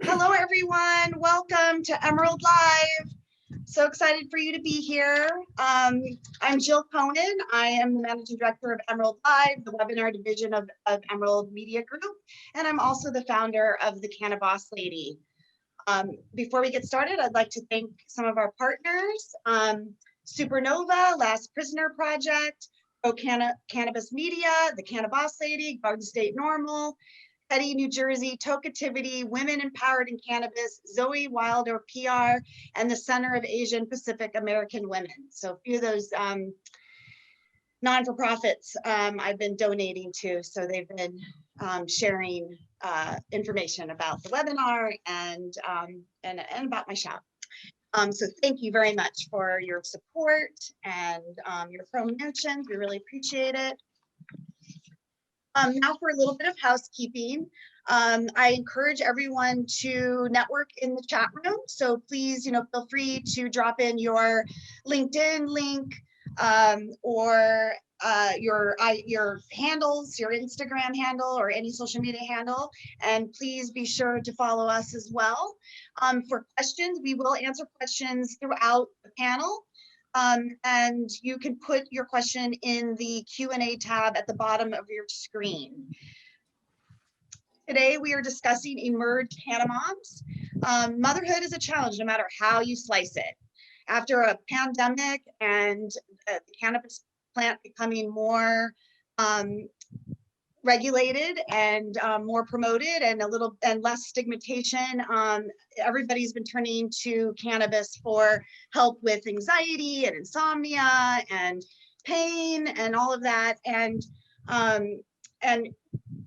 Hello, everyone. Welcome to Emerald Live. So excited for you to be here. I'm Jill Conan. I am the Managing Director of Emerald Live, the webinar division of Emerald Media Group, and I'm also the founder of the CannaBoss Lady. Before we get started, I'd like to thank some of our partners, Supernova, Last Prisoner Project, Cannabis Media, the CannaBoss Lady, Garden State Normal, Petty, New Jersey, Tokativity, Women Empowered in Cannabis, Zoe Wilder PR, and the Center of Asian Pacific American Women. So a few of those non-for-profits I've been donating to. So they've been sharing information about the webinar and about my shop. So thank you very much for your support and your promotions. We really appreciate it. Now for a little bit of housekeeping. I encourage everyone to network in the chat room. So please, feel free to drop in your LinkedIn link or your handles, your Instagram handle or any social media handle. And please be sure to follow us as well. For questions, we will answer questions throughout the panel. And you can put your question in the Q&A tab at the bottom of your screen. Today, we are discussing emerged CannaMoms. Motherhood is a challenge no matter how you slice it. After a pandemic and the cannabis plant becoming more regulated and more promoted and less stigmatization, everybody's been turning to cannabis for help with anxiety and insomnia and pain and all of that. And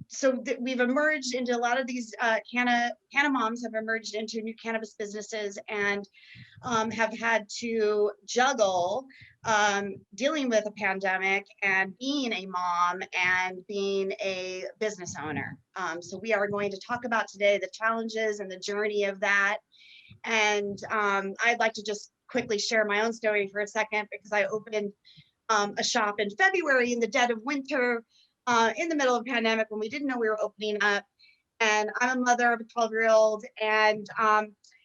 so we've emerged into a lot of these CannaMoms have emerged into new cannabis businesses and have had to juggle dealing with a pandemic and being a mom and being a business owner. So we are going to talk about today the challenges and the journey of that. And I'd like to just quickly share my own story for a second, because I opened a shop in February in the dead of winter, in the middle of a pandemic when we didn't know we were opening up. And I'm a mother of a 12-year-old. And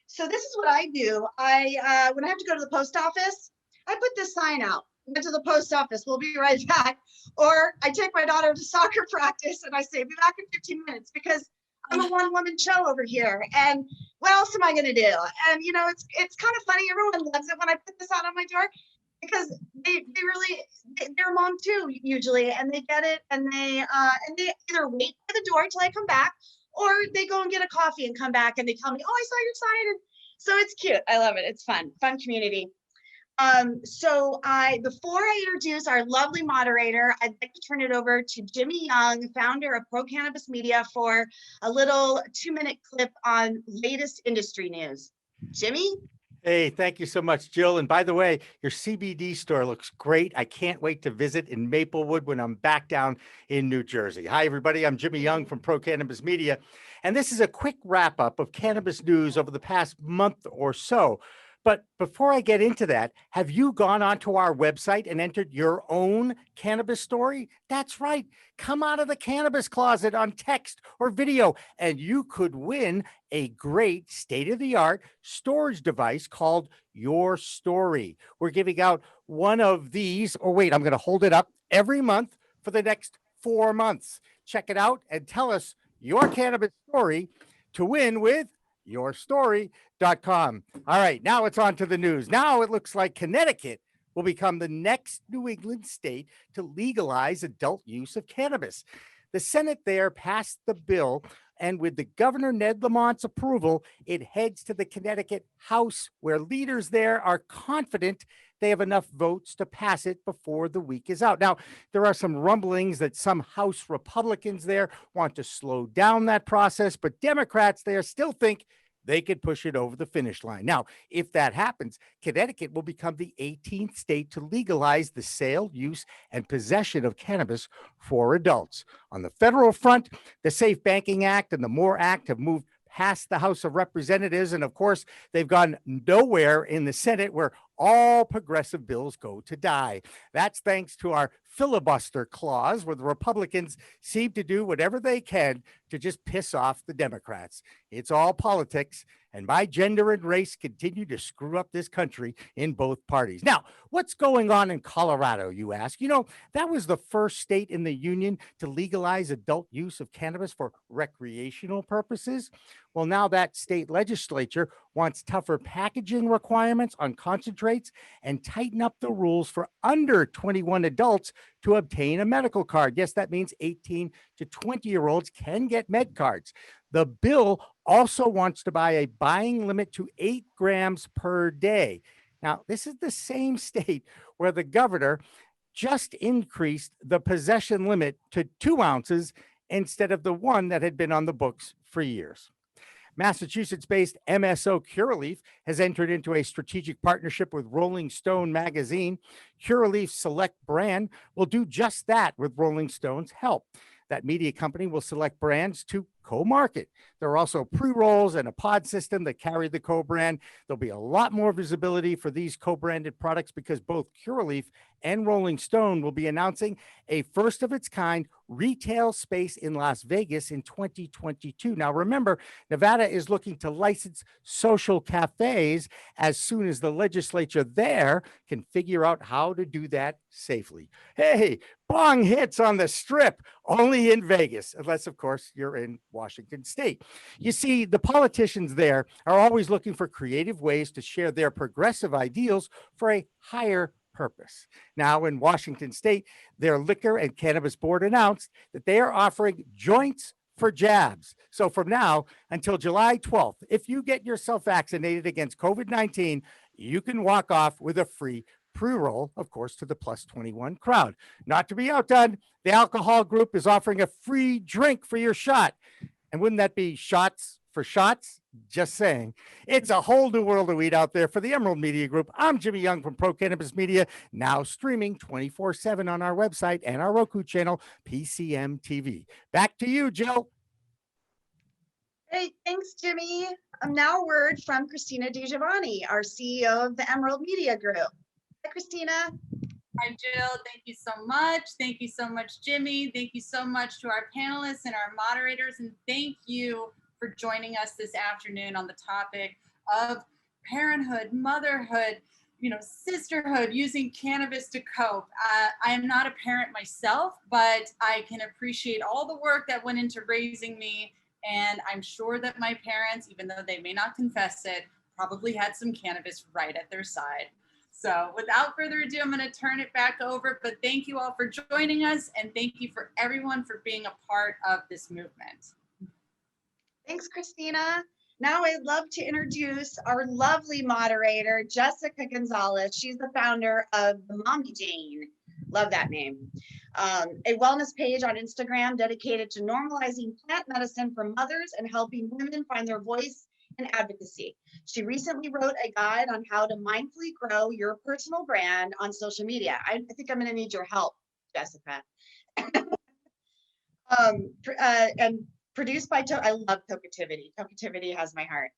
so this is what I do. When I have to go to the post office, I put this sign out, went to the post office, we'll be right back. Or I take my daughter to soccer practice and I say, be back in 15 minutes, because I'm a one-woman show over here. And what else am I gonna do? And it's kind of funny, everyone loves it when I put this out on my door, because they're a mom too, usually, and they get it, and they either wait by the door till I come back, or they go and get a coffee and come back and they tell me, oh, I saw your sign. And so it's cute. I love it. It's fun community. So before I introduce our lovely moderator, I'd like to turn it over to Jimmy Young, founder of Pro Cannabis Media, for a little 2-minute clip on latest industry news. Jimmy? Hey, thank you so much, Jill. And by the way, your CBD store looks great. I can't wait to visit in Maplewood when I'm back down in New Jersey. Hi, everybody. I'm Jimmy Young from Pro Cannabis Media. And this is a quick wrap up of cannabis news over the past month or so. But before I get into that, have you gone onto our website and entered your own cannabis story? That's right. Come out of the cannabis closet on text or video, and you could win a great state-of-the-art storage device called Your Story. We're giving out one of these, or wait, I'm going to hold it up every month for the next 4 months. Check it out and tell us your cannabis story to win with yourstory.com. All right, now it's on to the news. Now it looks like Connecticut will become the next New England state to legalize adult use of cannabis. The Senate there passed the bill, and with the Governor Ned Lamont's approval, it heads to the Connecticut House, where leaders there are confident they have enough votes to pass it before the week is out. Now, there are some rumblings that some House Republicans there want to slow down that process, but Democrats there still think they could push it over the finish line. Now, if that happens, Connecticut will become the 18th state to legalize the sale, use, and possession of cannabis for adults. On the federal front, the Safe Banking Act and the MORE Act have moved past the House of Representatives, and of course, they've gone nowhere in the Senate, where all progressive bills go to die. That's thanks to our filibuster clause, where the Republicans seem to do whatever they can to just piss off the Democrats. It's all politics, and my gender and race continue to screw up this country in both parties. Now, what's going on in Colorado, you ask? You know, that was the first state in the union to legalize adult use of cannabis for recreational purposes. Well, now that state legislature wants tougher packaging requirements on concentrates and tighten up the rules for under 21 adults to obtain a medical card. Yes, that means 18 to 20-year-olds can get med cards. The bill also wants to buy a buying limit to 8 grams per day. Now, this is the same state where the governor just increased the possession limit to 2 ounces instead of the 1 that had been on the books for years. Massachusetts-based MSO Curaleaf has entered into a strategic partnership with Rolling Stone magazine. Curaleaf's Select brand will do just that with Rolling Stone's help. That media company will select brands to co-market. There are also pre-rolls and a pod system that carry the co-brand. There'll be a lot more visibility for these co-branded products because both Curaleaf and Rolling Stone will be announcing a first-of-its-kind retail space in Las Vegas in 2022. Now, remember, Nevada is looking to license social cafes as soon as the legislature there can figure out how to do that safely. Hey, bong hits on the Strip, only in Vegas, unless, of course, you're in Washington State. You see, the politicians there are always looking for creative ways to share their progressive ideals for a higher purpose. Now, in Washington State, their Liquor and Cannabis Board announced that they are offering joints for jabs. So from now until July 12th, if you get yourself vaccinated against COVID-19, you can walk off with a free pre-roll, of course, to the plus 21 crowd. Not to be outdone, the alcohol group is offering a free drink for your shot. And wouldn't that be shots for shots? Just saying. It's a whole new world of weed out there. For the Emerald Media Group, I'm Jimmy Young from Pro Cannabis Media, now streaming 24/7 on our website and our Roku channel, PCM TV. Back to you, Jill. Great, thanks, Jimmy. Now a word from Christina DiGiovanni, our CEO of the Emerald Media Group. Hi, Christina. Hi, Jill. Thank you so much. Thank you so much, Jimmy. Thank you so much to our panelists and our moderators. And thank you for joining us this afternoon on the topic of parenthood, motherhood, sisterhood, using cannabis to cope. I am not a parent myself, but I can appreciate all the work that went into raising me. And I'm sure that my parents, even though they may not confess it, probably had some cannabis right at their side. So without further ado, I'm going to turn it back over, but thank you all for joining us, and thank you for everyone for being a part of this movement. Thanks, Christina. Now I'd love to introduce our lovely moderator, Jessica Gonzalez. She's the founder of the Mommy Jane. Love that name. A wellness page on Instagram dedicated to normalizing plant medicine for mothers and helping women find their voice and advocacy. She recently wrote a guide on how to mindfully grow your personal brand on social media. I think I'm going to need your help, Jessica. And produced by, I love Tokativity. Tokativity has my heart.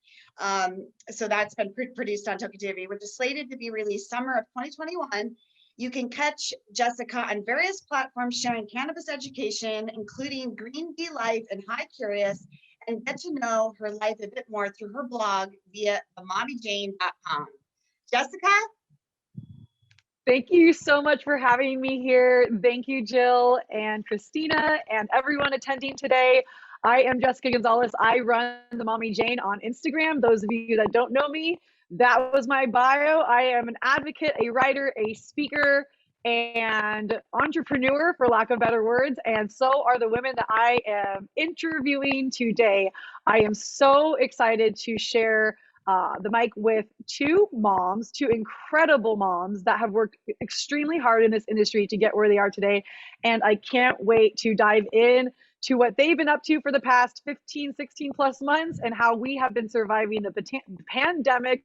So that's been produced on Tokativity, which is slated to be released summer of 2021. You can catch Jessica on various platforms sharing cannabis education, including Green Bee Life and High Curious, and get to know her life a bit more through her blog via themommyjane.com. Jessica? Thank you so much for having me here. Thank you, Jill and Christina and everyone attending today. I am Jessica Gonzalez. I run the Mommy Jane on Instagram. Those of you that don't know me, that was my bio. I am an advocate, a writer, a speaker, and entrepreneur, for lack of better words. And so are the women that I am interviewing today. I am so excited to share the mic with two incredible moms that have worked extremely hard in this industry to get where they are today. And I can't wait to dive in to what they've been up to for the past 15, 16 plus months and how we have been surviving the pandemic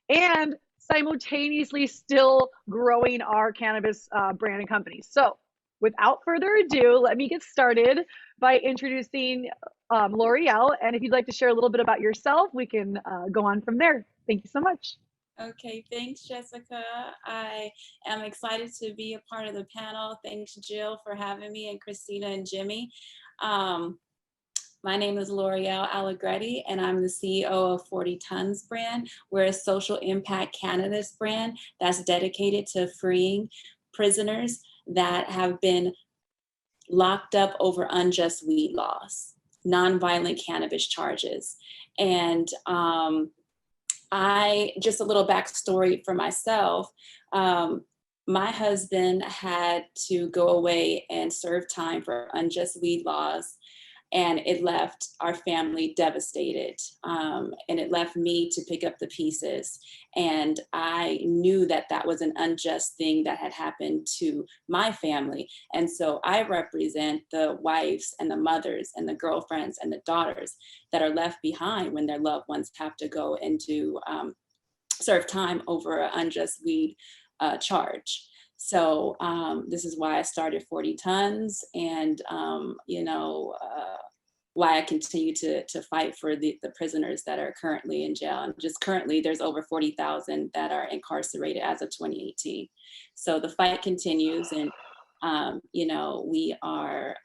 and simultaneously still growing our cannabis brand and company. So without further ado, let me get started by introducing Loriel. And if you'd like to share a little bit about yourself, we can go on from there. Thank you so much. Okay, thanks, Jessica. I am excited to be a part of the panel. Thanks, Jill, for having me, and Christina and Jimmy. My name is Loriel Alegrete, and I'm the CEO of 40 Tons brand. We're a social impact cannabis brand that's dedicated to freeing prisoners that have been locked up over unjust weed laws, nonviolent cannabis charges. And just a little backstory for myself. My husband had to go away and serve time for unjust weed laws, and it left our family devastated. And it left me to pick up the pieces. And I knew that that was an unjust thing that had happened to my family. And so I represent the wives and the mothers and the girlfriends and the daughters that are left behind when their loved ones have to go and do serve time over an unjust weed charge. So this is why I started 40 Tons, and why I continue to fight for the prisoners that are currently in jail. And just currently, there's over 40,000 that are incarcerated as of 2018. So the fight continues, and we are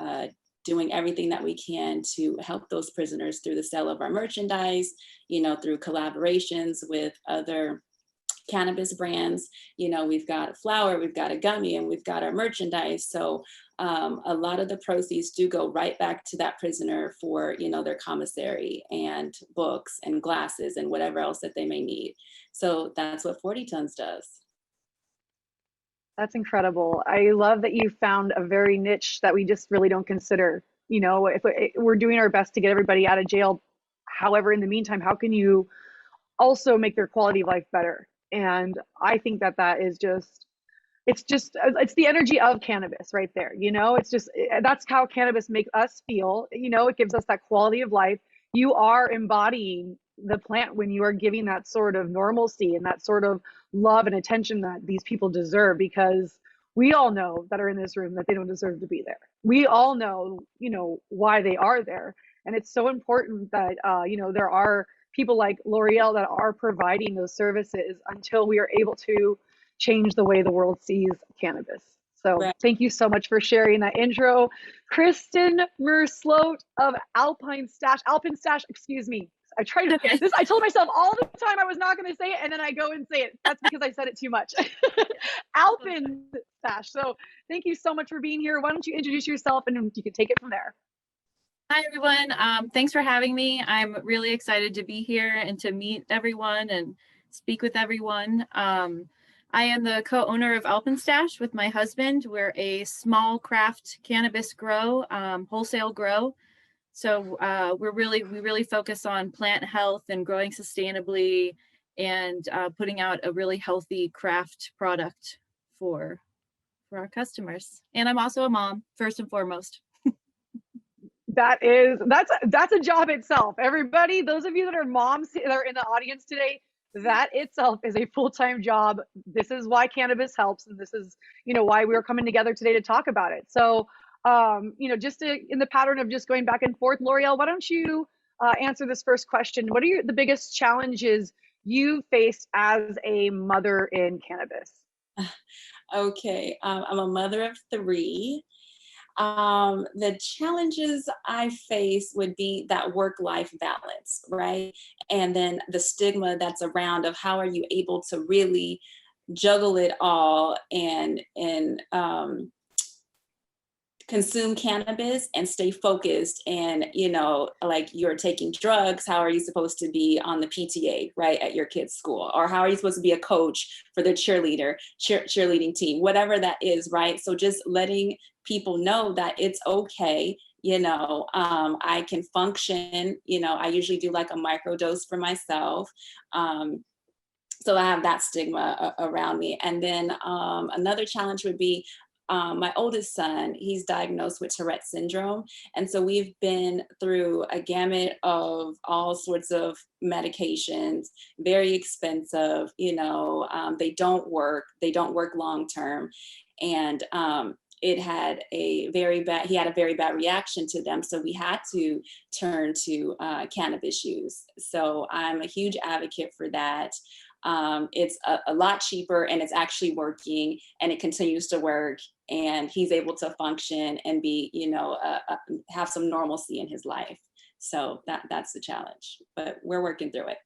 doing everything that we can to help those prisoners through the sale of our merchandise, through collaborations with other cannabis brands. We've got a flower, we've got a gummy, and we've got our merchandise. So a lot of the proceeds do go right back to that prisoner for, their commissary and books and glasses and whatever else that they may need. So that's what 40 Tons does. That's incredible. I love that you found a very niche that we just really don't consider. If we're doing our best to get everybody out of jail, however, in the meantime, how can you also make their quality of life better? And I think that is it's the energy of cannabis right there. That's how cannabis makes us feel. It gives us that quality of life. You are embodying the plant when you are giving that sort of normalcy and that sort of love and attention that these people deserve, because we all know that are in this room that they don't deserve to be there. We all know, why they are there. And it's so important that, there are people like Loriel that are providing those services until we are able to change the way the world sees cannabis. So Right. Thank you so much for sharing that intro. Kristin Murr-Sloat of Alpine Stash, excuse me. I told myself all the time I was not going to say it, and then I go and say it. That's because I said it too much. Alpine Stash. So thank you so much for being here. Why don't you introduce yourself, and you can take it from there. Hi, everyone. Thanks for having me. I'm really excited to be here and to meet everyone and speak with everyone. I am the co-owner of Alpenstash with my husband. We're a small craft cannabis grow, wholesale grow. So we really focus on plant health and growing sustainably, and putting out a really healthy craft product for our customers. And I'm also a mom, first and foremost. That's a job itself. Everybody, those of you that are moms that are in the audience today, that itself is a full-time job. This is why cannabis helps, and this is why we're coming together today to talk about it. So just in the pattern of just going back and forth, Loriel, why don't you answer this first question? What are the biggest challenges you faced as a mother in cannabis? Okay, I'm a mother of 3. The challenges I face would be that work-life balance, right? And then the stigma that's around of how are you able to really juggle it all and consume cannabis and stay focused, and like you're taking drugs, how are you supposed to be on the PTA, right, at your kid's school? Or how are you supposed to be a coach for the cheerleading team, whatever that is, right? So just letting people know that it's okay, I can function, I usually do like a microdose for myself. So I have that stigma around me. And then another challenge would be my oldest son, he's diagnosed with Tourette's syndrome. And so we've been through a gamut of all sorts of medications, very expensive, they don't work long-term. And he had a very bad reaction to them. So we had to turn to cannabis use. So I'm a huge advocate for that. It's a lot cheaper, and it's actually working, and it continues to work, and he's able to function and be, have some normalcy in his life. So that's the challenge, but we're working through it.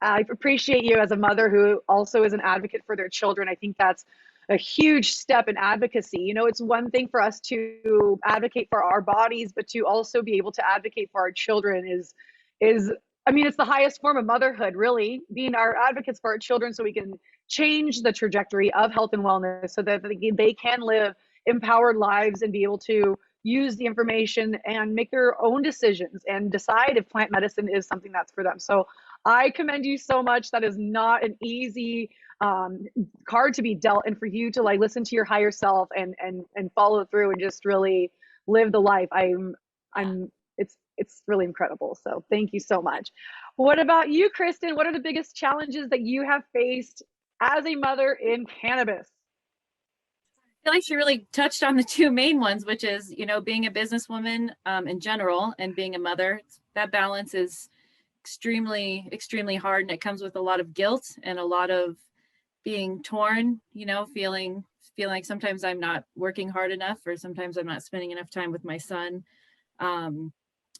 I appreciate you as a mother who also is an advocate for their children. I think that's a huge step in advocacy. You know, it's one thing for us to advocate for our bodies, but to also be able to advocate for our children is I mean, it's the highest form of motherhood, really, being our advocates for our children so we can change the trajectory of health and wellness so that they can live empowered lives and be able to use the information and make their own decisions and decide if plant medicine is something that's for them. So I commend you so much. That is not an easy card to be dealt, and for you to like listen to your higher self and follow through and just really live the life. It's really incredible. So thank you so much. What about you, Kristin? What are the biggest challenges that you have faced as a mother in cannabis? I feel like she really touched on the two main ones, which is, being a businesswoman in general and being a mother. That balance is extremely, extremely hard. And it comes with a lot of guilt and a lot of being torn, feeling like sometimes I'm not working hard enough, or sometimes I'm not spending enough time with my son.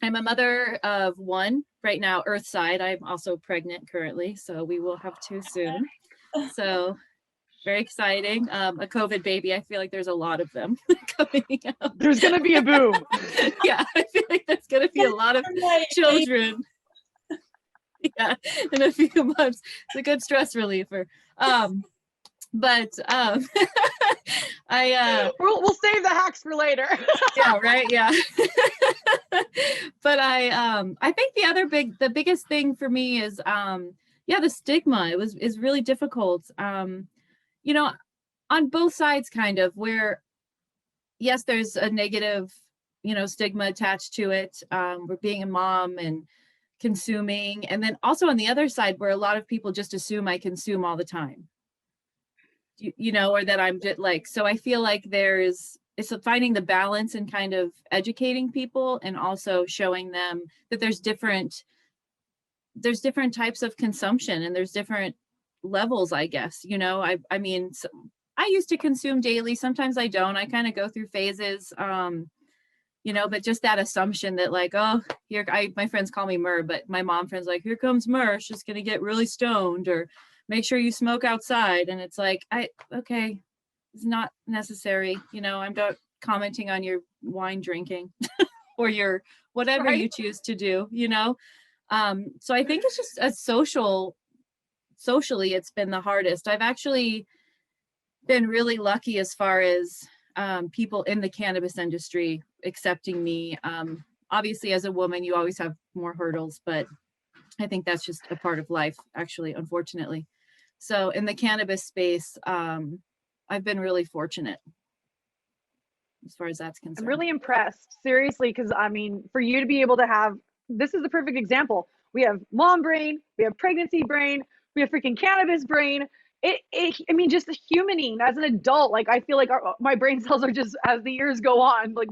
I'm a mother of one right now, Earthside. I'm also pregnant currently, so we will have two soon. So very exciting. A COVID baby. I feel like there's a lot of them coming out. There's going to be a boom. Yeah, I feel like there's going to be a lot of children. Yeah, in a few months. It's a good stress reliever. But we'll save the hacks for later. Yeah, right. Yeah. But I think the biggest thing for me is the stigma. Is really difficult. On both sides, kind of, where yes, there's a negative, stigma attached to it. We're being a mom and consuming, and then also on the other side where a lot of people just assume I consume all the time. Or that I'm just like, so I feel like it's finding the balance and kind of educating people, and also showing them that there's different types of consumption, and there's different levels, I guess. I mean, so I used to consume daily. Sometimes I don't. I kind of go through phases, but just that assumption that like, oh, my friends call me Murr, but my mom friends like, here comes Murr, she's going to get really stoned, or make sure you smoke outside. And it's like, okay, it's not necessary. I'm not commenting on your wine drinking or your whatever you choose to do, So I think it's just socially, it's been the hardest. I've actually been really lucky as far as people in the cannabis industry accepting me. Obviously, as a woman, you always have more hurdles, but I think that's just a part of life, actually, unfortunately. So in the cannabis space, I've been really fortunate as far as that's concerned. I'm really impressed, seriously, because I mean, for you to be able to have, this is the perfect example. We have mom brain, we have pregnancy brain, we have freaking cannabis brain. I mean, just the humaning as an adult, like I feel like my brain cells are just, as the years go on, like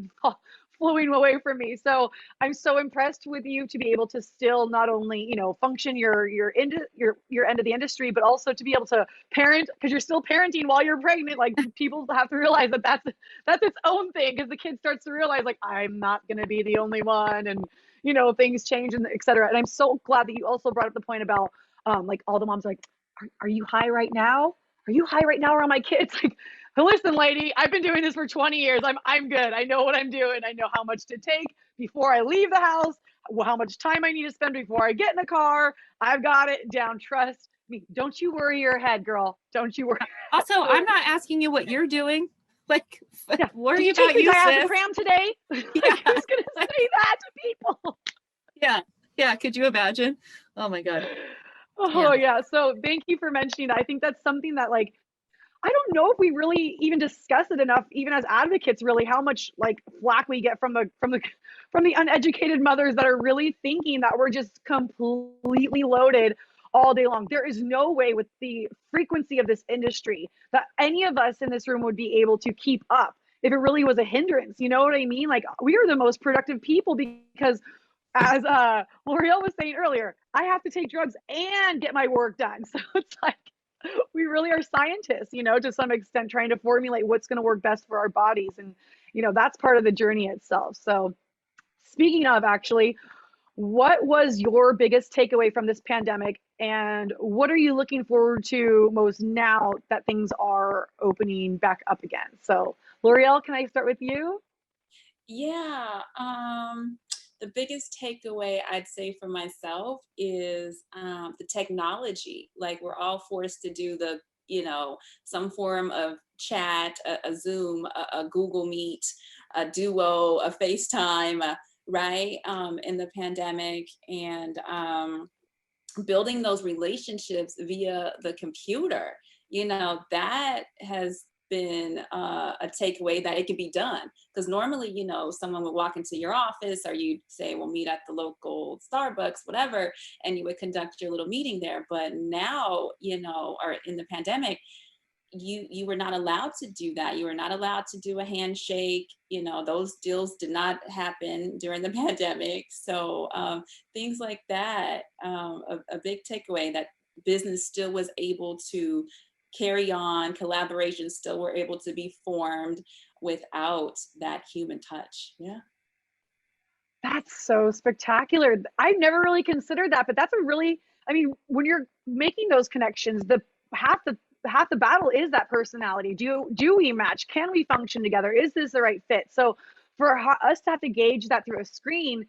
flowing away from me. So I'm so impressed with you to be able to still not only, function your end of the industry, but also to be able to parent, because you're still parenting while you're pregnant. Like people have to realize that that's its own thing, because the kid starts to realize like, I'm not going to be the only one, and things change and et cetera. And I'm so glad that you also brought up the point about like all the moms like, are you high right now? Are you high right now around my kids? Like, listen, lady, I've been doing this for 20 years. I'm good. I know what I'm doing. I know how much to take before I leave the house, how much time I need to spend before I get in the car. I've got it down. Trust me. Don't you worry your head, girl. Don't you worry. Also, I'm not asking you what you're doing. Like, yeah. Worry about you, sis. Diazepam today? Yeah. I was going to say that to people. Yeah. Yeah. Could you imagine? Oh my God. Oh yeah. So thank you for mentioning that. I think that's something that like, I don't know if we really even discuss it enough, even as advocates, really how much like flack we get from the uneducated mothers that are really thinking that we're just completely loaded all day long. There is no way with the frequency of this industry that any of us in this room would be able to keep up if it really was a hindrance. You know what I mean? Like we are the most productive people because as Loriel was saying earlier, I have to take drugs and get my work done. So it's like we really are scientists, you know, to some extent, trying to formulate what's going to work best for our bodies. And, you know, that's part of the journey itself. So speaking of, actually, what was your biggest takeaway from this pandemic, and what are you looking forward to most now that things are opening back up again? So Loriel, can I start with you? Yeah, the biggest takeaway I'd say for myself is the technology. Like, we're all forced to do the, you know, some form of chat, a Zoom, a Google Meet, a Duo, a FaceTime, right? In the pandemic, and building those relationships via the computer, you know, that has been a takeaway, that it can be done. Because normally, you know, someone would walk into your office, or you'd say, we'll meet at the local Starbucks, whatever, and you would conduct your little meeting there. But now, you know, or in the pandemic, you were not allowed to do that. You were not allowed to do a handshake. You know, those deals did not happen during the pandemic. So things like that, a big takeaway, that business still was able to carry on, collaborations still were able to be formed without that human touch. Yeah. That's so spectacular. I've never really considered that, but that's a really, I mean, when you're making those connections, the half the battle is that personality. Do we match? Can we function together? Is this the right fit? So for us to have to gauge that through a screen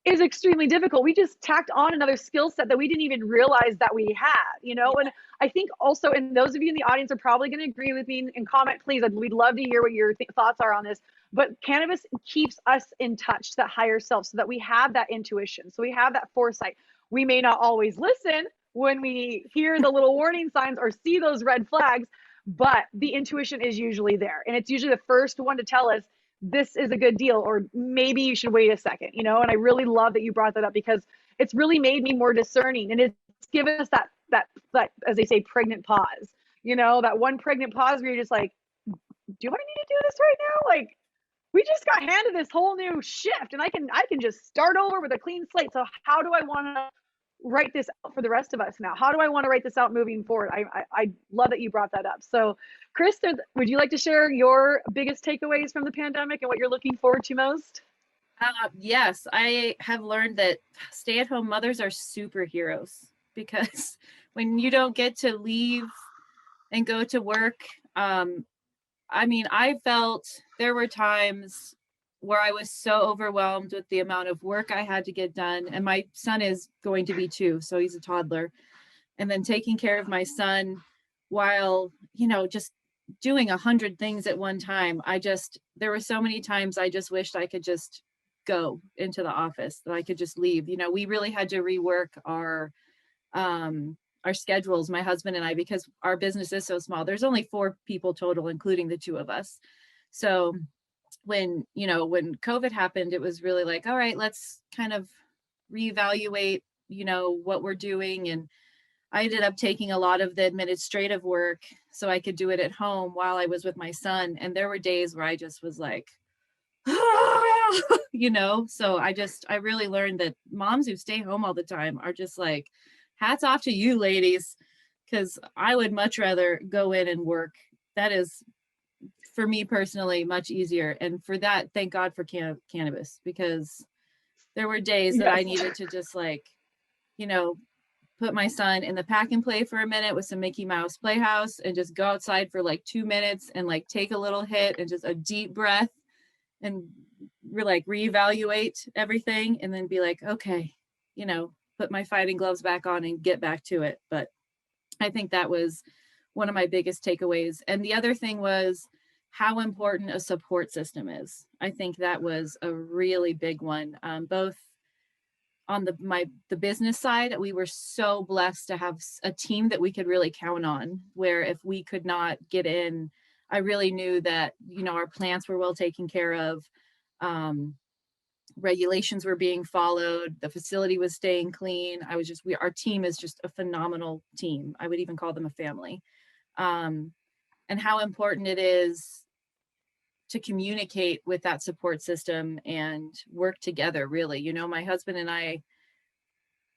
is extremely difficult. We just tacked on another skill set that we didn't even realize that we had, you know? Yeah. And I think also, and those of you in the audience are probably going to agree with me, and comment, please. We'd love to hear what your thoughts are on this. But cannabis keeps us in touch to that higher self, so that we have that intuition. So we have that foresight. We may not always listen when we hear the little warning signs or see those red flags, but the intuition is usually there. And it's usually the first one to tell us, this is a good deal, or maybe you should wait a second, you know? And I really love that you brought that up, because it's really made me more discerning, and it's given us that, as they say, pregnant pause, you know, that one pregnant pause where you're just like, do I need to do this right now? Like, we just got handed this whole new shift, and I can just start over with a clean slate. So how do I want to write this out for the rest of us now? How do I want to write this out moving forward? I love that you brought that up. So Kristin, would you like to share your biggest takeaways from the pandemic and what you're looking forward to most? Yes, I have learned that stay-at-home mothers are superheroes, because when you don't get to leave and go to work, I mean, I felt there were times where I was so overwhelmed with the amount of work I had to get done. And my son is going to be 2, so he's a toddler. And then taking care of my son while, you know, just doing 100 things at one time. There were so many times I just wished I could just go into the office, that I could just leave. You know, we really had to rework our schedules, my husband and I, because our business is so small. There's only 4 people total, including the 2 of us. So when COVID happened, it was really like, all right, let's kind of reevaluate, you know, what we're doing. And I ended up taking a lot of the administrative work so I could do it at home while I was with my son. And there were days where I just was like, you know, so I really learned that moms who stay home all the time are just like, hats off to you ladies, because I would much rather go in and work. That is, for me personally, much easier. And for that, thank God for cannabis, because there were days that I needed to just, like, you know, put my son in the pack and play for a minute with some Mickey Mouse Playhouse, and just go outside for like 2 minutes and like take a little hit and just a deep breath, and reevaluate everything, and then be like, okay, you know, put my fighting gloves back on and get back to it. But I think that was one of my biggest takeaways. And the other thing was how important a support system is. I think that was a really big one. Both on the business side, we were so blessed to have a team that we could really count on, where if we could not get in, I really knew that, you know, our plants were well taken care of. Regulations were being followed. The facility was staying clean. Our team is just a phenomenal team. I would even call them a family. And how important it is to communicate with that support system and work together, really. You know, my husband and I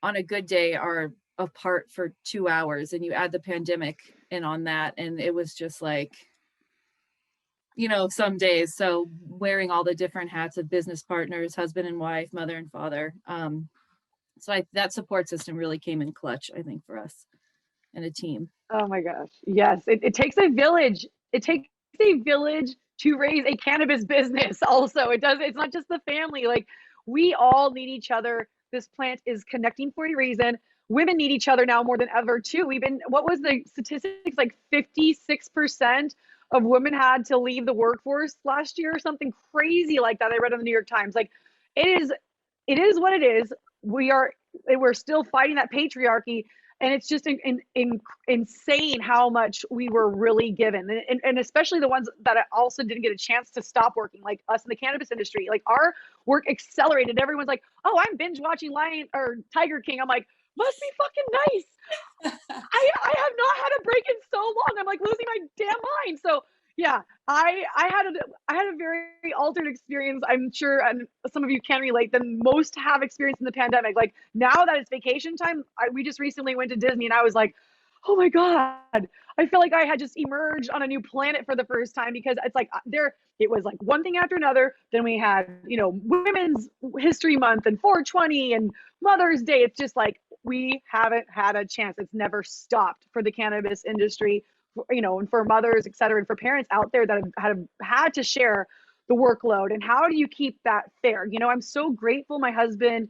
on a good day are apart for 2 hours, and you add the pandemic in on that, and it was just like, you know, some days. So wearing all the different hats of business partners, husband and wife, mother and father. So that support system really came in clutch, I think, for us and a team. Oh my gosh. Yes. It takes a village. It takes a village to raise a cannabis business also. It does. It's not just the family. Like, we all need each other. This plant is connecting for a reason. Women need each other now more than ever too. What was the statistics? Like 56% of women had to leave the workforce last year or something crazy like that. I read on the New York Times. Like, it is what it is. We're still fighting that patriarchy. And it's just insane how much we were really given. And especially the ones that also didn't get a chance to stop working, like us in the cannabis industry. Like, our work accelerated. Everyone's like, oh, I'm binge watching Tiger King. I'm like, must be fucking nice. I have not had a break in so long. I'm like losing my damn mind. So yeah, I had a very altered experience. I'm sure, and some of you can relate, than most have experienced in the pandemic. Like, now that it's vacation time, we just recently went to Disney, and I was like, oh my God, I feel like I had just emerged on a new planet for the first time, because it's like it was like one thing after another. Then we had, Women's History Month and 420 and Mother's Day. It's just like, we haven't had a chance. It's never stopped for the cannabis industry, and for mothers, et cetera, and for parents out there that have had to share the workload. And how do you keep that fair? I'm so grateful my husband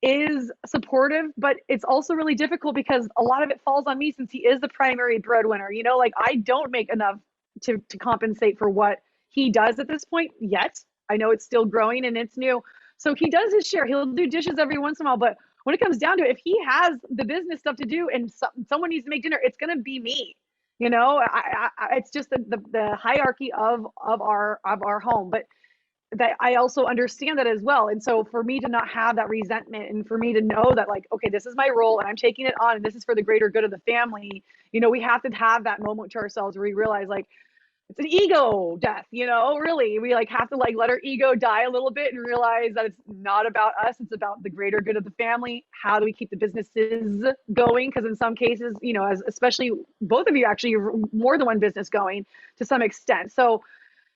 is supportive, but it's also really difficult because a lot of it falls on me, since he is the primary breadwinner. Like, I don't make enough to compensate for what he does at this point yet. I know it's still growing and it's new. So he does his share. He'll do dishes every once in a while, but when it comes down to it, if he has the business stuff to do and someone needs to make dinner, it's going to be me. It's just the hierarchy of our home, but that I also understand that as well. And so for me to not have that resentment, and for me to know that, like, okay, this is my role and I'm taking it on, and this is for the greater good of the family, we have to have that moment to ourselves where we realize, like, it's an ego death, really. We have to let our ego die a little bit and realize that it's not about us. It's about the greater good of the family. How do we keep the businesses going? Because in some cases, as especially both of you, actually more than one business going to some extent. So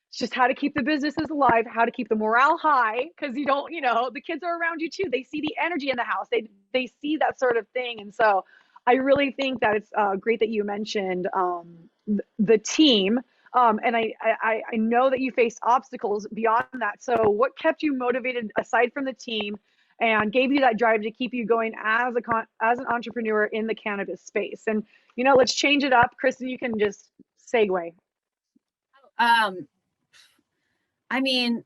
it's just how to keep the businesses alive, how to keep the morale high, because you don't, the kids are around you too. They see the energy in the house. They see that sort of thing. And so I really think that it's great that you mentioned the team. And I know that you faced obstacles beyond that. So what kept you motivated aside from the team and gave you that drive to keep you going as an entrepreneur in the cannabis space? And, let's change it up. Kristin, you can just segue. I mean,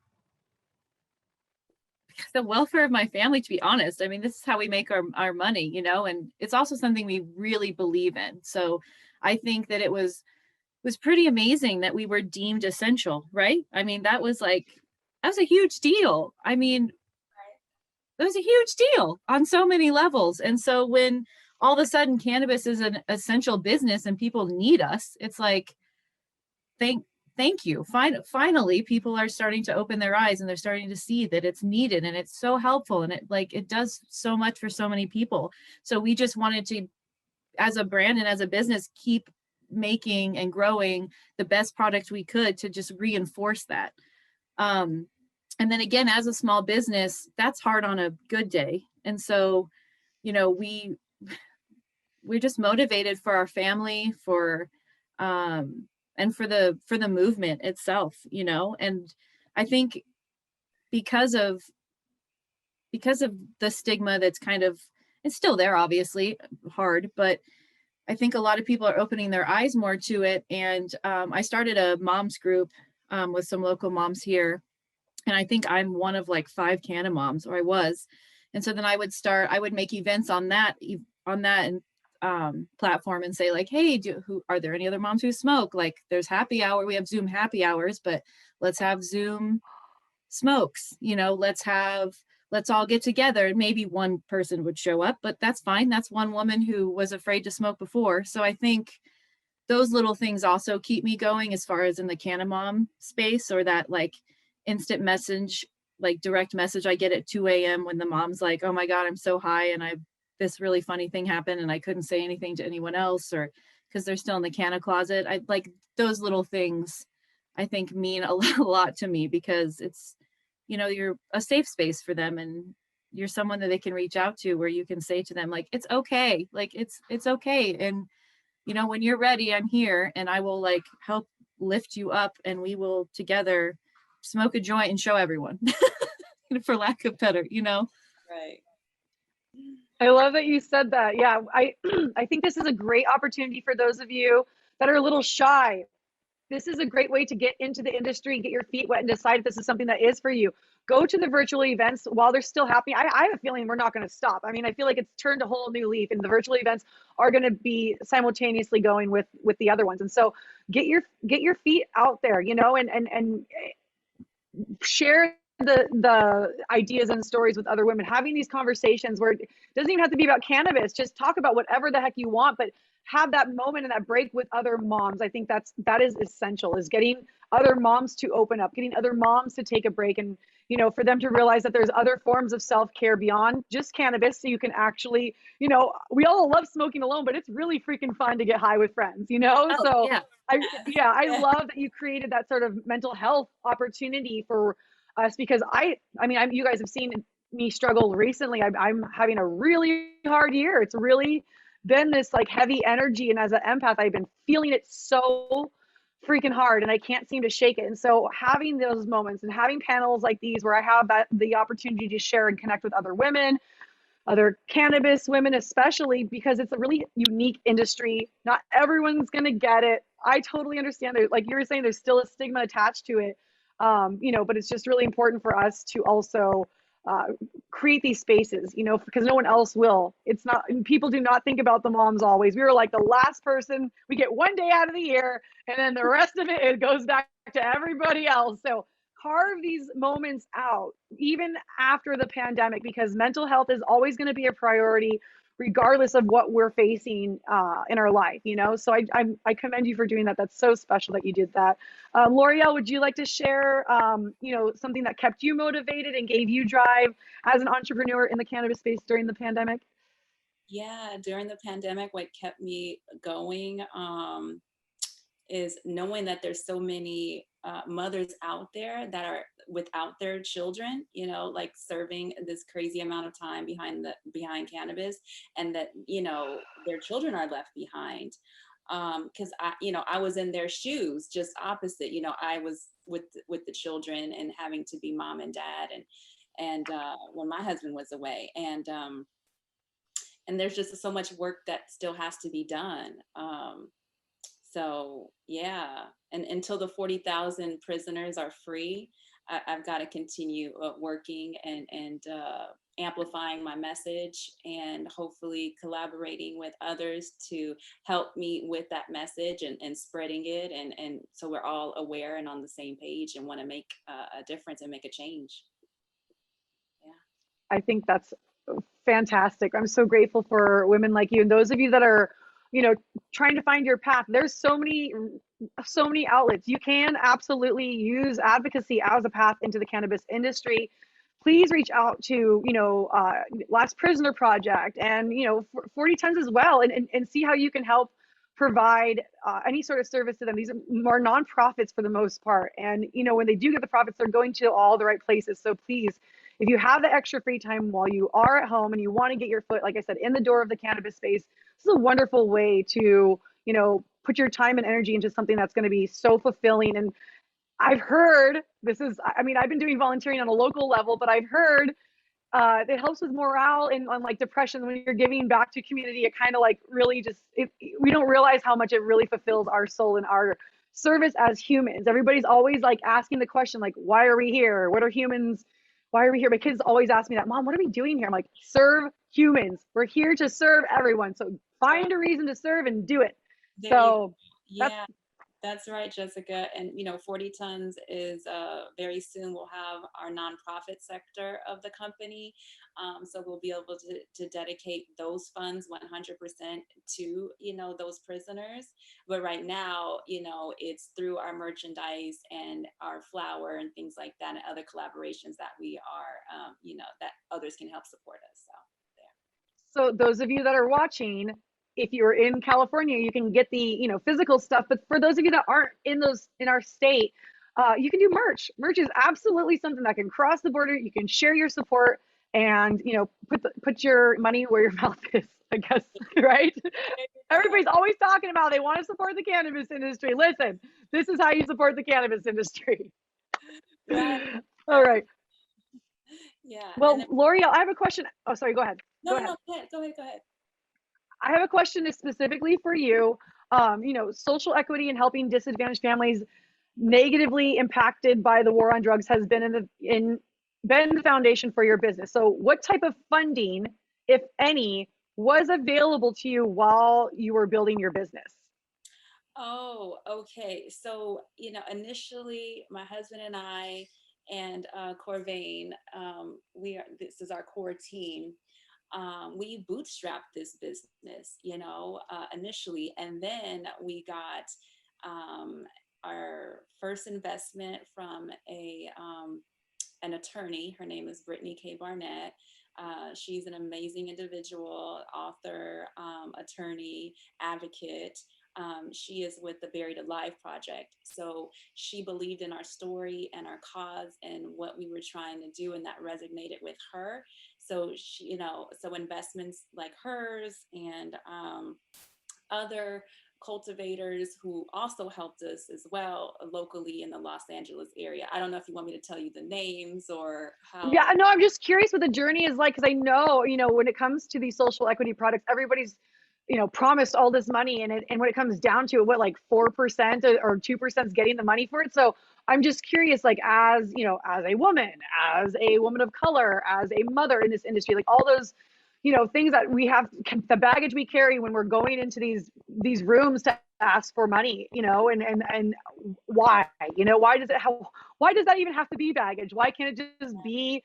the welfare of my family, to be honest. I mean, this is how we make our money, and it's also something we really believe in. So I think that it was pretty amazing that we were deemed essential, right? I mean, that was a huge deal. I mean, it was a huge deal on so many levels. And so when all of a sudden cannabis is an essential business and people need us, it's like, thank you. Finally, people are starting to open their eyes, and they're starting to see that it's needed, and it's so helpful, and it does so much for so many people. So we just wanted to, as a brand and as a business, keep making and growing the best product we could to just reinforce that. And then again, as a small business, that's hard on a good day. And so, we're just motivated for our family, and for the movement itself, and I think because of the stigma that's it's still there, obviously hard, but I think a lot of people are opening their eyes more to it. And I started a moms group with some local moms here. And I think I'm one of 5 CannaMoms, or I was. And so then I would make events on that platform and say, hey, are there any other moms who smoke? There's happy hour. We have Zoom happy hours, but let's have Zoom smokes, let's all get together. And maybe one person would show up, but that's fine. That's one woman who was afraid to smoke before. So I think those little things also keep me going as far as in the CannaMom space, or that like instant message, like direct message I get at 2 a.m. when the mom's like, oh my God, I'm so high and this really funny thing happened and I couldn't say anything to anyone else, or because they're still in the canna closet. I like those little things, I think mean a lot to me, because it's, you know, you're a safe space for them, and you're someone that they can reach out to, where you can say to them, like, it's okay. Like, it's okay. And, you know, when you're ready, I'm here and I will like help lift you up, and we will together smoke a joint and show everyone, for lack of better, you know? Right. I love that you said that. Yeah, I I think this is a great opportunity for those of you that are a little shy. This is a great way to get into the industry, get your feet wet, and decide if this is something that is for you. Go to the virtual events while they're still happening. I have a feeling we're not going to stop. I mean, I feel like it's turned a whole new leaf, and the virtual events are going to be simultaneously going with the other ones. And so get your feet out there, you know, and share the ideas and stories with other women, having these conversations where it doesn't even have to be about cannabis. Just talk about whatever the heck you want, but have that moment and that break with other moms. I think that is essential, is getting other moms to open up, getting other moms to take a break, and, you know, for them to realize that there's other forms of self-care beyond just cannabis. So you can actually, you know, we all love smoking alone, but it's really freaking fun to get high with friends, you know? Oh, So yeah. I love that you created that sort of mental health opportunity for us, because I mean, you guys have seen me struggle recently. I'm having a really hard year. It's really been this like heavy energy, and as an empath, I've been feeling it so freaking hard, and I can't seem to shake it. And so having those moments and having panels like these where I have the opportunity to share and connect with other women, other cannabis women, especially because it's a really unique industry. Not everyone's going to get it. I totally understand that. Like you were saying, there's still a stigma attached to it. You know, but it's just really important for us to also create these spaces, you know, because no one else will. It's not, people do not think about the moms always. We were like the last person, we get one day out of the year, and then the rest of it goes back to everybody else. So carve these moments out, even after the pandemic, because mental health is always going to be a priority, regardless of what we're facing in our life, you know? So I commend you for doing that. That's so special that you did that. Loriel, would you like to share, you know, something that kept you motivated and gave you drive as an entrepreneur in the cannabis space during the pandemic? Yeah, during the pandemic, what kept me going is knowing that there's so many mothers out there that are without their children, you know, like serving this crazy amount of time behind cannabis, and that, you know, their children are left behind. Because I was in their shoes, just opposite. You know, I was with the children and having to be mom and dad, and when my husband was away, and there's just so much work that still has to be done. So yeah, and until the 40,000 prisoners are free, I've got to continue working and amplifying my message, and hopefully collaborating with others to help me with that message and spreading it. And so we're all aware and on the same page and want to make a difference and make a change. Yeah. I think that's fantastic. I'm so grateful for women like you, and those of you that are, you know, trying to find your path. There's so many outlets. You can absolutely use advocacy as a path into the cannabis industry. Please reach out to, you know, Last Prisoner Project, and, you know, 40 Tons as well, and see how you can help provide any sort of service to them. These are more nonprofits for the most part. And, you know, when they do get the profits, they're going to all the right places. So please, if you have the extra free time while you are at home and you want to get your foot, like I said, in the door of the cannabis space, this is a wonderful way to, you know, put your time and energy into something that's going to be so fulfilling. And I've heard I mean, I've been doing volunteering on a local level, but I've heard it helps with morale and on like depression. When you're giving back to community, it kind of like really just, we don't realize how much it really fulfills our soul and our service as humans. Everybody's always like asking the question, like, why are we here? What are humans? Why are we here? My kids always ask me that, Mom, what are we doing here? I'm like, serve humans. We're here to serve everyone. So find a reason to serve and do it. There So yeah, That's right, Jessica. And 40 tons is very soon we'll have our nonprofit sector of the company. So we'll be able to dedicate those funds 100% to, those prisoners. But right now, it's through our merchandise and our flour and things like that and other collaborations that we are, that others can help support us. So So those of you that are watching, if you're in California, you can get the physical stuff. But for those of you that aren't in our state, you can do merch. Merch is absolutely something that can cross the border. You can share your support and put your money where your mouth is, I guess, right? Everybody's always talking about they want to support the cannabis industry. Listen, this is how you support the cannabis industry. Right. All right. Yeah. Well, Loriel, I have a question. Oh, sorry. Go ahead. No, Go ahead. go ahead. I have a question specifically for you. Social equity and helping disadvantaged families negatively impacted by the war on drugs has been been the foundation for your business. So what type of funding, if any, was available to you while you were building your business? Oh, okay. So, initially my husband and I and Corvain, this is our core team. We bootstrapped this business, initially, and then we got our first investment from an attorney. Her name is Brittany K. Barnett. She's an amazing individual, author, attorney, advocate. She is with the Buried Alive Project. So she believed in our story and our cause and what we were trying to do, and that resonated with her. So she, so investments like hers and other cultivators who also helped us as well locally in the Los Angeles area. I don't know if you want me to tell you the names or how. Yeah, no, I'm just curious what the journey is like, because I know, when it comes to these social equity products, everybody's, promised all this money, and when it comes down to it, what, like 4% or 2% is getting the money for it. So I'm just curious, like, as a woman of color, as a mother in this industry, like all those, things that we have, the baggage we carry when we're going into these rooms to ask for money, and why, why does that even have to be baggage? Why can't it just be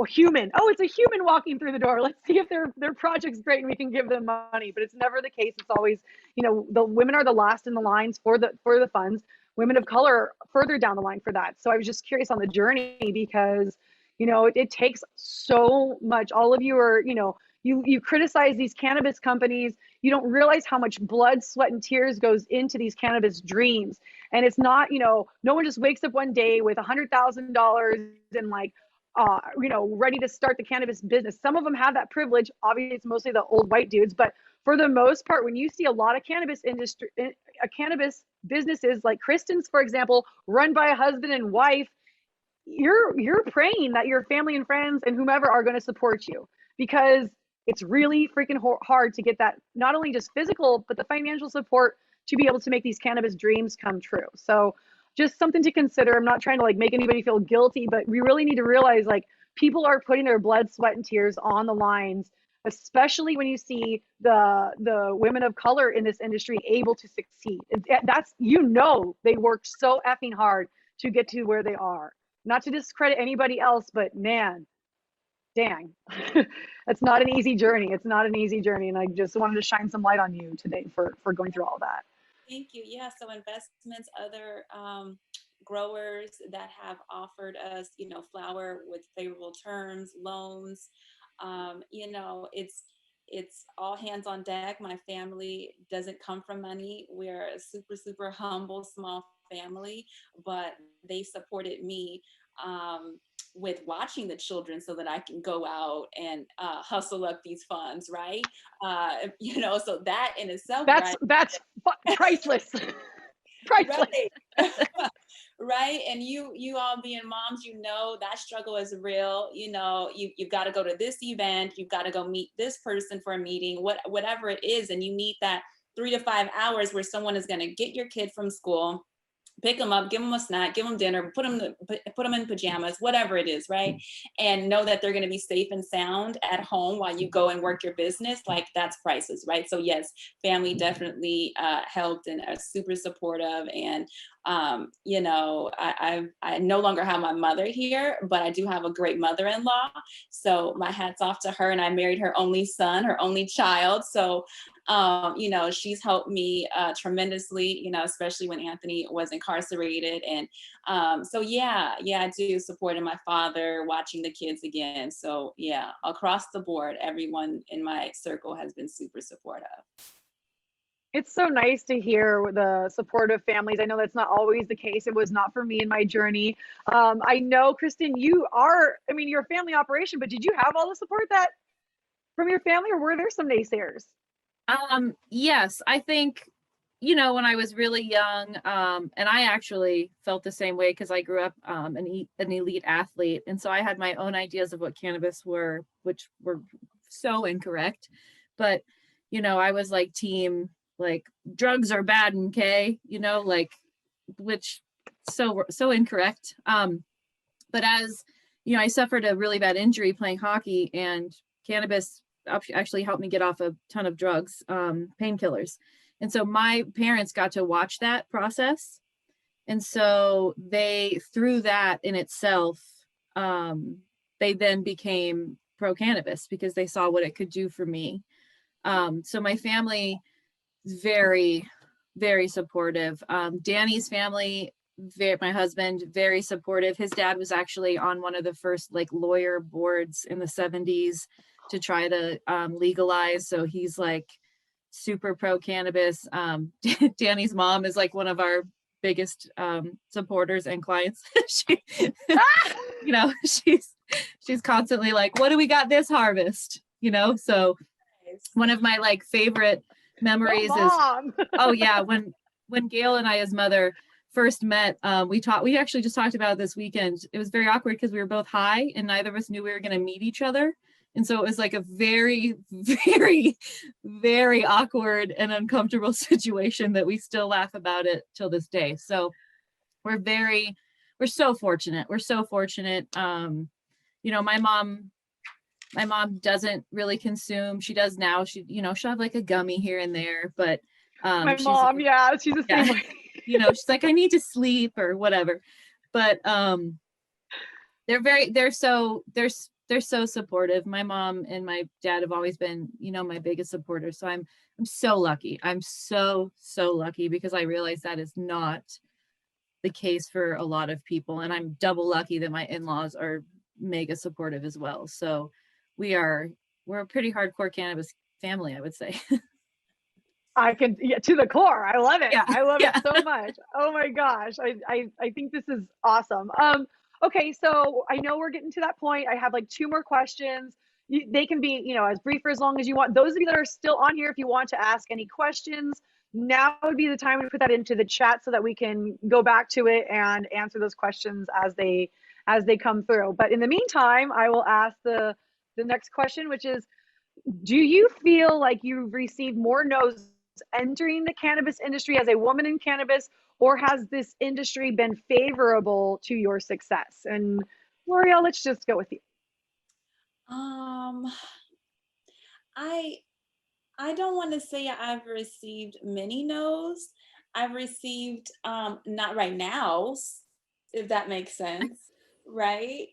human? Oh, it's a human walking through the door. Let's see if their project's great and we can give them money. But it's never the case. It's always, the women are the last in the lines for the funds. Women of color further down the line for that. So I was just curious on the journey, because it takes so much. All of you are, you criticize these cannabis companies. You don't realize how much blood, sweat, and tears goes into these cannabis dreams. And it's not, no one just wakes up one day with $100,000 and like, ready to start the cannabis business. Some of them have that privilege. Obviously, it's mostly the old white dudes, but for the most part, when you see a lot of cannabis businesses like Kristin's, for example, run by a husband and wife, you're praying that your family and friends and whomever are going to support you, because it's really freaking hard to get that, not only just physical, but the financial support to be able to make these cannabis dreams come true. So just something to consider. I'm not trying to like make anybody feel guilty, but we really need to realize like people are putting their blood, sweat, and tears on the lines, especially when you see the women of color in this industry able to succeed. That's, they worked so effing hard to get to where they are. Not to discredit anybody else, but man, dang, it's not an easy journey. It's not an easy journey. And I just wanted to shine some light on you today for going through all that. Thank you. Yeah. So investments, other growers that have offered us, flour with favorable terms, loans, it's all hands on deck. My family doesn't come from money. We're a super, super humble, small family, but they supported me with watching the children so that I can go out and hustle up these funds, right? So that in itself, that's priceless. Priceless. Right. Right. And you all being moms, that struggle is real. You've got to go to this event, you've got to go meet this person for a meeting, whatever it is, and you need that 3 to 5 hours where someone is going to get your kid from school, pick them up, give them a snack, give them dinner, put them in pajamas, whatever it is, right? And know that they're going to be safe and sound at home while you go and work your business. Like, that's priceless, right? So yes, family definitely helped and are super supportive. And you know, I no longer have my mother here, but I do have a great mother-in-law. So my hat's off to her. And I married her only son, her only child. So you know, she's helped me tremendously, you know, especially when Anthony was incarcerated. And so yeah, I do supporting my father, watching the kids again. So yeah, across the board, everyone in my circle has been super supportive. It's so nice to hear the supportive families. I know that's not always the case. It was not for me in my journey. I know, Kristin, I mean, you're a family operation, but did you have all the support that from your family, or were there some naysayers? Yes, I think, you know, when I was really young, and I actually felt the same way because I grew up an elite athlete. And so I had my own ideas of what cannabis were, which were so incorrect. But, you know, I was like team, like, drugs are bad, okay, you know, like, which so incorrect. But as, you know, I suffered a really bad injury playing hockey, and cannabis actually helped me get off a ton of drugs, painkillers. And so my parents got to watch that process. And so they, through that in itself, they then became pro cannabis because they saw what it could do for me. So my family is very, very supportive. Danny's family, my husband, very supportive. His dad was actually on one of the first like lawyer boards in the 70s to try to legalize. So he's like super pro cannabis. Danny's mom is like one of our biggest supporters and clients. She, you know, she's constantly like, what do we got this harvest? You know, so one of my like favorite memories is, oh yeah, when Gail and I, his mother, first met, we actually just talked about it this weekend. It was very awkward because we were both high and neither of us knew we were going to meet each other. And so it was like a very, very, very awkward and uncomfortable situation that we still laugh about it till this day. So we're so fortunate. We're so fortunate. You know, my mom doesn't really consume. She does now. She'll have like a gummy here and there, but my mom, yeah, she's the same way. You know, she's like, I need to sleep or whatever. But they're so supportive. My mom and my dad have always been, you know, my biggest supporters. So I'm so lucky. I'm so lucky because I realize that is not the case for a lot of people. And I'm double lucky that my in-laws are mega supportive as well. So we're a pretty hardcore cannabis family, I would say. I can, yeah, to the core. I love it. Yeah. I love it so much. Oh my gosh. I think this is awesome. Okay, so I know we're getting to that point. I have like 2 more questions. They can be, you know, as brief or as long as you want. Those of you that are still on here, if you want to ask any questions, now would be the time to put that into the chat so that we can go back to it and answer those questions as they come through. But in the meantime, I will ask the next question, which is, do you feel like you've received more no's entering the cannabis industry as a woman in cannabis, or has this industry been favorable to your success? And Loriel, let's just go with you. I don't want to say I've received many no's. I've received not right now, if that makes sense, right?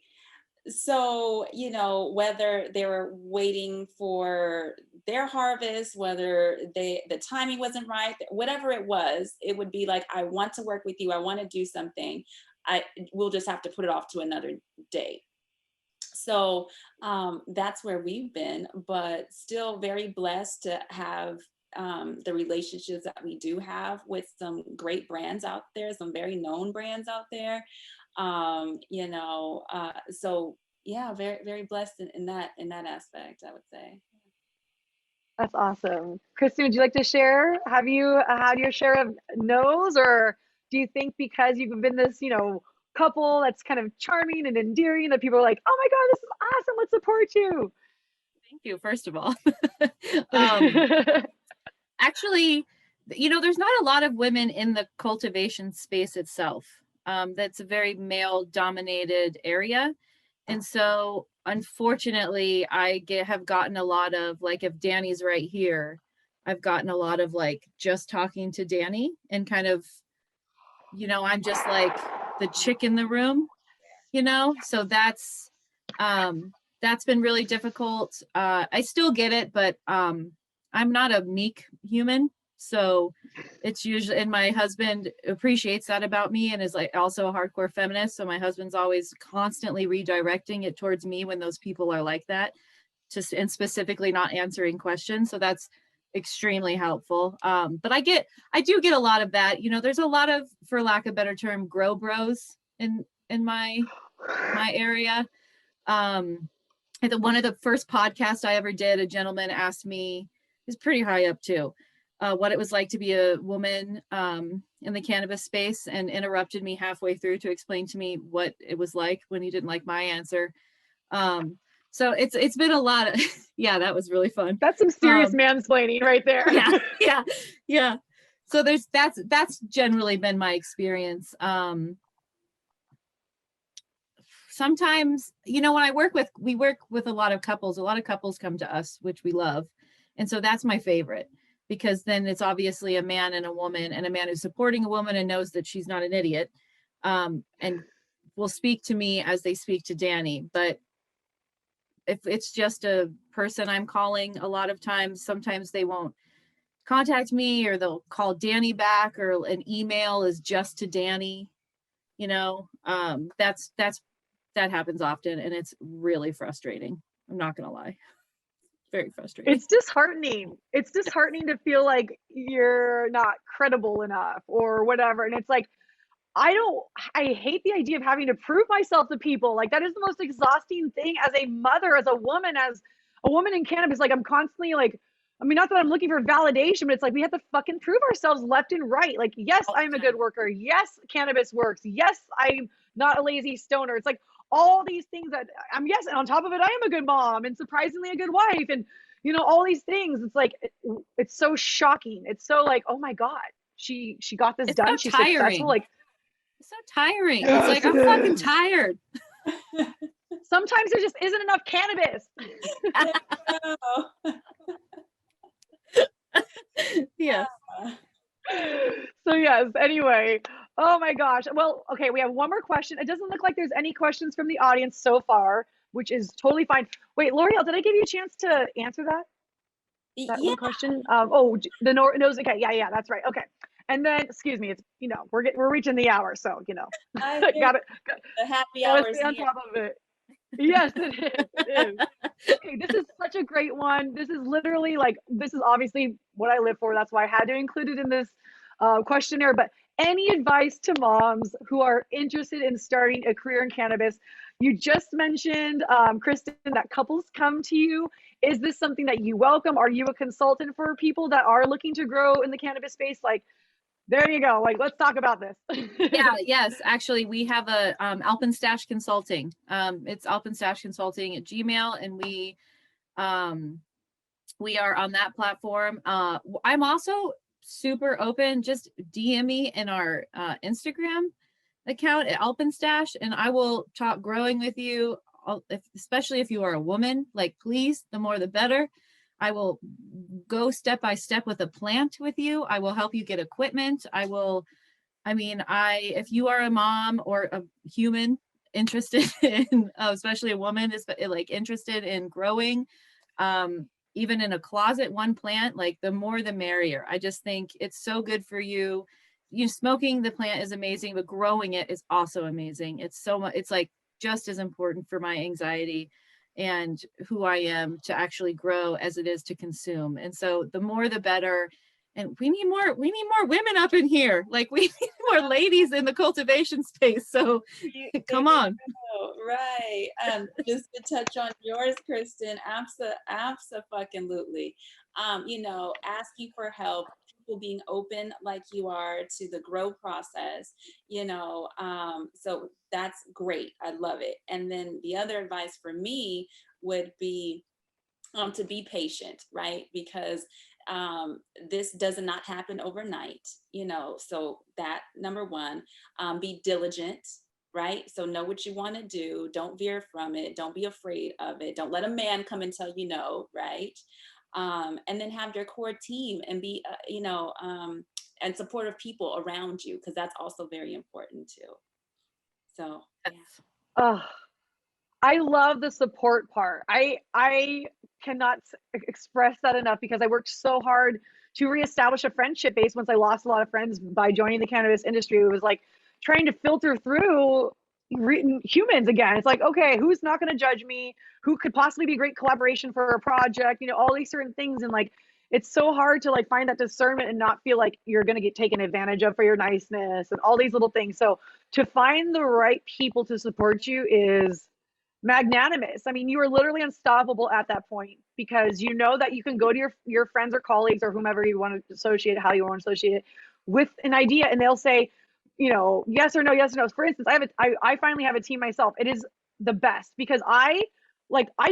So, you know, whether they were waiting for their harvest, whether the timing wasn't right, whatever it was, it would be like, I want to work with you. I want to do something. We'll just have to put it off to another day. So that's where we've been, but still very blessed to have the relationships that we do have with some great brands out there, some very known brands out there. You know, so yeah, very, very blessed in that aspect, I would say. That's awesome. Kristin, would you like to share? Have you had your share of no's, or do you think because you've been this, you know, couple that's kind of charming and endearing that people are like, oh my God, this is awesome, let's support you? Thank you, first of all. Actually, you know, there's not a lot of women in the cultivation space itself. That's a very male dominated area. And so unfortunately, have gotten a lot of, like, if Danny's right here, I've gotten a lot of like just talking to Danny and kind of, you know, I'm just like the chick in the room, you know? So that's been really difficult. I still get it, but I'm not a meek human. So it's usually, and my husband appreciates that about me and is like also a hardcore feminist. So my husband's always constantly redirecting it towards me when those people are like that, just, and specifically not answering questions. So that's extremely helpful. But I do get a lot of that. You know, there's a lot of, for lack of a better term, grow bros in my area. One of the first podcasts I ever did, a gentleman asked me, he's pretty high up too, what it was like to be a woman in the cannabis space, and interrupted me halfway through to explain to me what it was like when he didn't like my answer. So it's been a lot of, yeah, that was really fun. That's some serious mansplaining right there. Yeah. So that's generally been my experience. Sometimes, you know, when we work with a lot of couples come to us, which we love. And so that's my favorite, because then it's obviously a man and a woman, and a man who's supporting a woman and knows that she's not an idiot, and will speak to me as they speak to Danny. But if it's just a person I'm calling, a lot of times, sometimes they won't contact me, or they'll call Danny back, or an email is just to Danny, you know. That happens often, and it's really frustrating. I'm not gonna lie. Very frustrating. It's disheartening. It's disheartening to feel like you're not credible enough or whatever. And it's like, I hate the idea of having to prove myself to people. Like, that is the most exhausting thing as a mother, as a woman in cannabis. Like, I'm constantly like, I mean, not that I'm looking for validation, but it's like, we have to fucking prove ourselves left and right. Like, yes, I'm a good worker. Yes, cannabis works. Yes, I'm not a lazy stoner. It's like all these things that yes. And on top of it, I am a good mom and surprisingly a good wife. And, you know, all these things. It's like, it's so shocking. It's so like, oh my God, she got this done. She's successful. Like, it's so tiring. It's like, I'm fucking tired. Sometimes there just isn't enough cannabis. Yeah. So yes, anyway. Oh my gosh. Well, okay, we have one more question. It doesn't look like there's any questions from the audience so far, which is totally fine. Wait, Loriel, did I give you a chance to answer that one question? The nose. Okay, yeah, that's right. Okay. And then, excuse me, it's, you know, we're reaching the hour, so, you know, got it. The happy hours. On top of it. Yes, it is. Okay, this is such a great one. This is literally like, this is obviously what I live for. That's why I had to include it in this questionnaire. But any advice to moms who are interested in starting a career in cannabis? You just mentioned, Kristin, that couples come to you. Is this something that you welcome? Are you a consultant for people that are looking to grow in the cannabis space? Like, there you go. Like, let's talk about this. Yes. Actually, we have a Alpenstash Consulting. It's Alpenstash Consulting at Gmail, and we are on that platform. I'm also super open. Just DM me in our Instagram account at Alpenstash, and I will talk growing with you. Especially if you are a woman, like, please, the more the better. I will go step by step with a plant with you. I will help you get equipment. If you are a mom or a human interested in, especially a woman, is like interested in growing, even in a closet, one plant, like, the more the merrier. I just think it's so good for you. Smoking the plant is amazing, but growing it is also amazing. It's so much, it's like just as important for my anxiety and who I am to actually grow as it is to consume. And so the more the better. And we need more women up in here. Like, we need more ladies in the cultivation space. So come on. Right. Just to touch on yours, Kristin, abso-fucking-lutely. Asking for help, people being open like you are to the grow process, so that's great. I love it. And then the other advice for me would be to be patient, right? Because this does not happen overnight, so that number one, be diligent, right? So know what you want to do. Don't veer from it. Don't be afraid of it. Don't let a man come and tell you no, right? And then have your core team and be, and supportive people around you, because that's also very important too. So, yeah. Oh, I love the support part. I cannot express that enough, because I worked so hard to reestablish a friendship base once I lost a lot of friends by joining the cannabis industry. It was like trying to filter through humans again. It's like, okay, who's not going to judge me? Who could possibly be great collaboration for a project? All these certain things. And like, it's so hard to like find that discernment and not feel like you're going to get taken advantage of for your niceness and all these little things. So to find the right people to support you is magnanimous. I mean, you are literally unstoppable at that point, because you know that you can go to your friends or colleagues or whomever you want to associate, how you want to associate it, with an idea, and they'll say, yes or no, yes or no. For instance, I finally have a team myself. It is the best, because I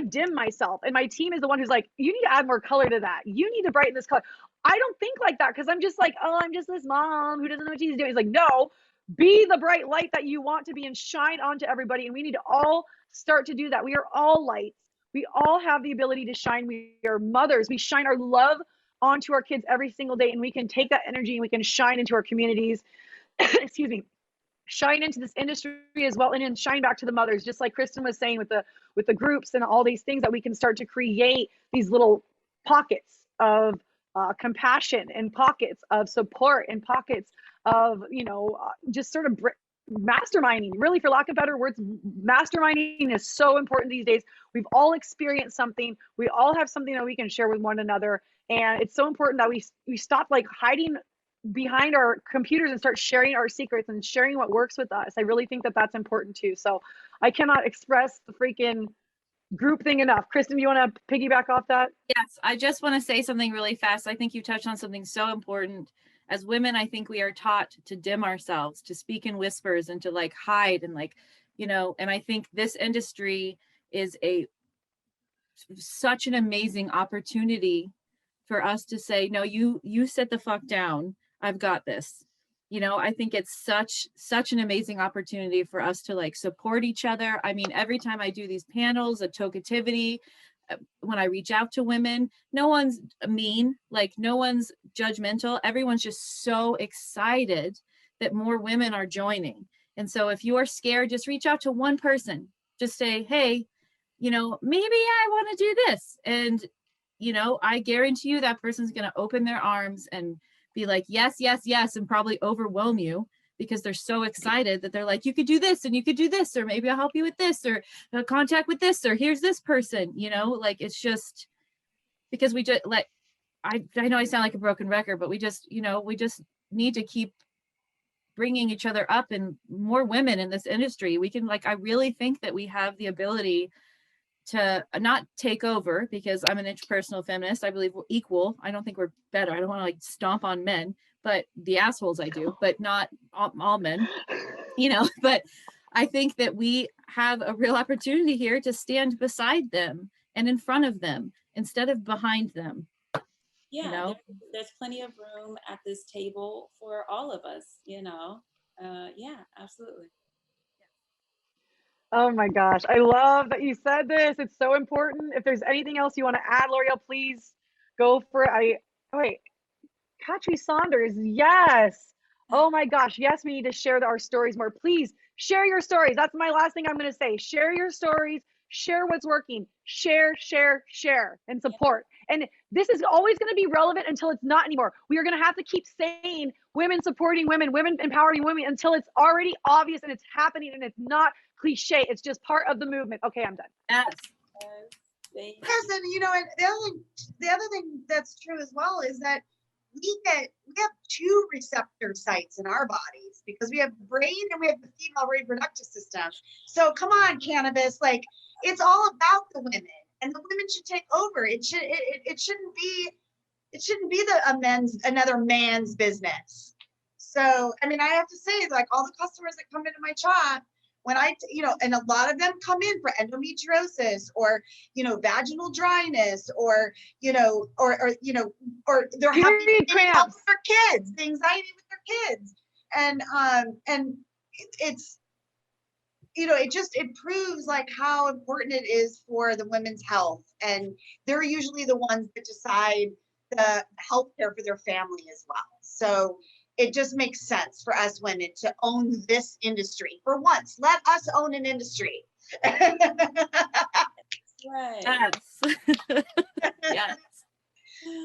dim myself, and my team is the one who's like, you need to add more color to that. You need to brighten this color. I don't think like that, because I'm just like, oh, I'm just this mom who doesn't know what she's doing. It's like, no, be the bright light that you want to be and shine onto everybody. And we need to all start to do that. We are all lights. We all have the ability to shine. We are mothers. We shine our love onto our kids every single day, and we can take that energy and we can shine into our communities. Excuse me. Shine into this industry as well, and then shine back to the mothers, just like Kristin was saying with the groups and all these things, that we can start to create these little pockets of compassion and pockets of support and pockets of just sort of masterminding. Really, for lack of better words, masterminding is so important these days. We've all experienced something. We all have something that we can share with one another, and it's so important that we stop like hiding behind our computers and start sharing our secrets and sharing what works with us. I really think that that's important too. So I cannot express the freaking group thing enough. Kristin, you want to piggyback off that? Yes, I just want to say something really fast. I think you touched on something so important. As women, I think we are taught to dim ourselves, to speak in whispers, and to like hide, and like, and I think this industry is such an amazing opportunity for us to say, no, you sit the fuck down. I've got this. I think it's such an amazing opportunity for us to like support each other. I mean, every time I do these panels at Tokeativity, when I reach out to women, no one's mean, like no one's judgmental. Everyone's just so excited that more women are joining. And so if you are scared, just reach out to one person. Just say, hey, maybe I want to do this. And, I guarantee you that person's going to open their arms and be like, yes, yes, yes, and probably overwhelm you, because they're so excited that they're like, you could do this and you could do this, or maybe I'll help you with this, or contact with this, or here's this person, like it's just because we just like, I know I sound like a broken record, but we just need to keep bringing each other up, and more women in this industry. We can I really think that we have the ability to not take over, because I'm an interpersonal feminist. I believe we're equal. I don't think we're better. I don't want to stomp on men, but the assholes I do, but not all men, but I think that we have a real opportunity here to stand beside them and in front of them instead of behind them. Yeah, there's plenty of room at this table for all of us, yeah, absolutely. Oh my gosh, I love that you said this. It's so important. If there's anything else you want to add, Loriel, please go for it. Wait, Katri Saunders, yes. Oh my gosh, yes, we need to share our stories more. Please share your stories. That's my last thing I'm going to say. Share your stories. Share what's working. Share, and support. And this is always going to be relevant until it's not anymore. We are going to have to keep saying women supporting women, women empowering women, until it's already obvious and it's happening and it's not cliche. It's just part of the movement. Okay, I'm done. Yes. Yes, and the other thing that's true as well is that we have two receptor sites in our bodies, because we have the brain and we have the female reproductive system. So come on, cannabis, it's all about the women, and the women should take over. It shouldn't be another man's business. So I mean, I have to say, all the customers that come into my shop, when and a lot of them come in for endometriosis or, vaginal dryness or, or they're having Period cramps. with their kids, the anxiety with their kids. And it's, it proves like how important it is for the women's health. And they're usually the ones that decide the healthcare for their family as well. So it just makes sense for us women to own this industry. For once, let us own an industry. Right. Yes. Yes.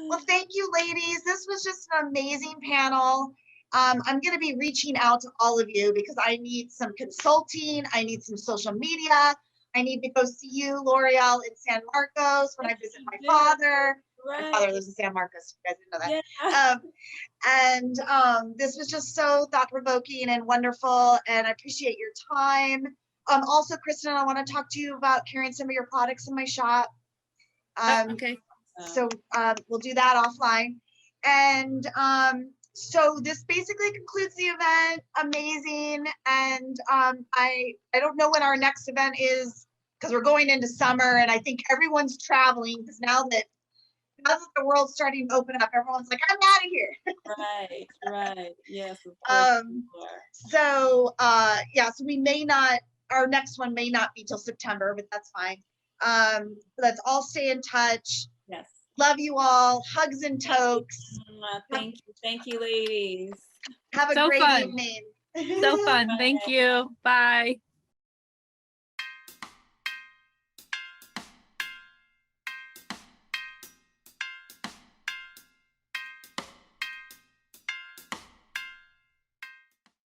Well, thank you, ladies. This was just an amazing panel. I'm going to be reaching out to all of you because I need some consulting. I need some social media. I need to go see you, Loriel, in San Marcos when I visit my father. Right. My father lives in San Marcos. You guys didn't know Yeah. that. This was just so thought-provoking and wonderful, and I appreciate your time. Also, Kristin, I want to talk to you about carrying some of your products in my shop. Okay. So we'll do that offline. And so this basically concludes the event. Amazing. And I don't know when our next event is because we're going into summer, and I think everyone's traveling because now that the world's starting to open up, everyone's like, I'm out of here. Right. Yes, of course. So so we may not, our next one may not be till September, but that's fine. Let's all stay in touch. Yes. Love you all. Hugs and tokes. Thank you, ladies. Have a So great fun. evening. So fun. Thank you. Bye.